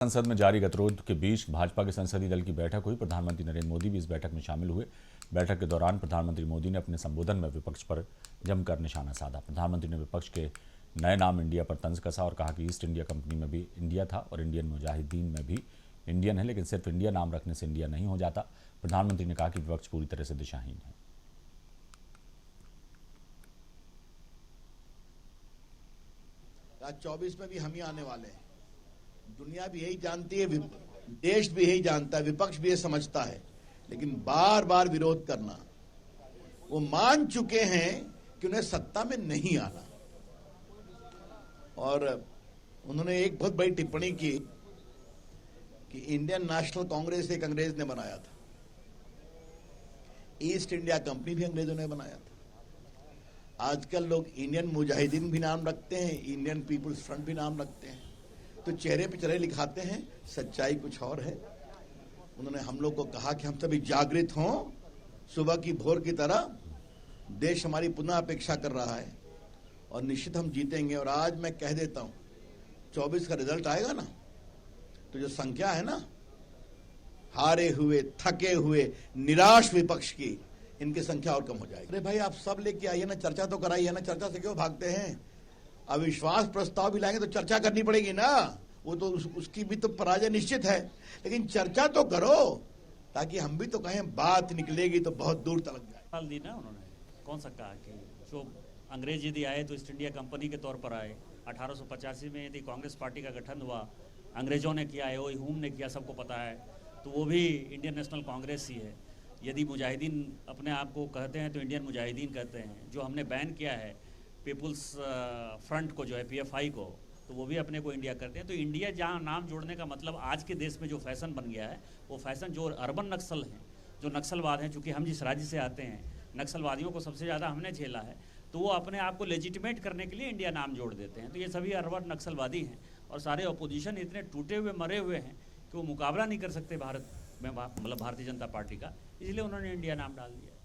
संसद में जारी गतिरोध के बीच भाजपा के संसदीय दल की बैठक हुई। प्रधानमंत्री नरेंद्र मोदी भी इस बैठक में शामिल हुए। बैठक के दौरान प्रधानमंत्री मोदी ने अपने संबोधन में विपक्ष पर जमकर निशाना साधा। प्रधानमंत्री ने विपक्ष के नए नाम इंडिया पर तंज कसा और कहा कि ईस्ट इंडिया कंपनी में भी इंडिया था और इंडियन मुजाहिदीन में भी इंडियन है, लेकिन सिर्फ इंडिया नाम रखने से इंडिया नहीं हो जाता। प्रधानमंत्री ने कहा कि विपक्ष पूरी तरह से दिशाहीन है। 24 में भी हम ही आने वाले हैं। दुनिया भी यही जानती है, देश भी यही जानता है, विपक्ष भी ये समझता है, लेकिन बार बार विरोध करना। वो मान चुके हैं कि उन्हें सत्ता में नहीं आना। और उन्होंने एक बहुत बड़ी टिप्पणी की कि इंडियन नेशनल कांग्रेस एक अंग्रेज ने बनाया था, ईस्ट इंडिया कंपनी भी अंग्रेजों ने बनाया था। आजकल लोग इंडियन मुजाहिदीन भी नाम रखते हैं, इंडियन पीपुल्स फ्रंट भी नाम रखते हैं, तो चेहरे पे चेहरे लिखाते हैं, सच्चाई कुछ और है। उन्होंने हम लोग को कहा कि हम सभी जागृत हों, सुबह की भोर की तरह। देश हमारी पुनः अपेक्षा कर रहा है और निश्चित हम जीतेंगे। और आज मैं कह देता हूं, 24 का रिजल्ट आएगा ना, तो जो संख्या है ना हारे हुए, थके हुए, निराश विपक्ष की, इनकी संख्या और कम हो जाएगी। अरे भाई, आप सब लेके आइए ना, चर्चा तो कराइए ना, चर्चा से क्यों भागते हैं? अविश्वास प्रस्ताव भी लाएंगे तो चर्चा करनी पड़ेगी ना। वो तो उसकी भी तो पराजय निश्चित है, लेकिन चर्चा तो करो, ताकि हम भी तो कहें बात निकलेगी तो बहुत दूर तक जाए। साल दी ना उन्होंने, कौन सा कहा कि जो अंग्रेज यदि आए तो ईस्ट इंडिया कंपनी के तौर पर आए। 1885 में यदि कांग्रेस पार्टी का गठन हुआ, अंग्रेजों ने किया है, वो ह्यूम ने किया, सबको पता है, तो वो भी इंडियन नेशनल कांग्रेस ही है। यदि मुजाहिदीन अपने आप को कहते हैं तो इंडियन मुजाहिदीन कहते हैं। जो हमने बैन किया है पीपुल्स फ्रंट को, जो है पीएफआई को, तो वो भी अपने को इंडिया करते हैं। तो इंडिया जहाँ नाम जोड़ने का मतलब आज के देश में जो फैशन बन गया है, वो फैशन जो अर्बन नक्सल हैं, जो नक्सलवाद हैं, चूँकि हम जिस राज्य से आते हैं, नक्सलवादियों को सबसे ज़्यादा हमने झेला है, तो वो अपने आप को लेजिटिमेट करने के लिए इंडिया नाम जोड़ देते हैं। तो ये सभी अर्बन नक्सलवादी हैं और सारे अपोजिशन इतने टूटे हुए, मरे हुए हैं कि वो मुकाबला नहीं कर सकते भारत में, मतलब भारतीय जनता पार्टी का, इसलिए उन्होंने इंडिया नाम डाल दिया।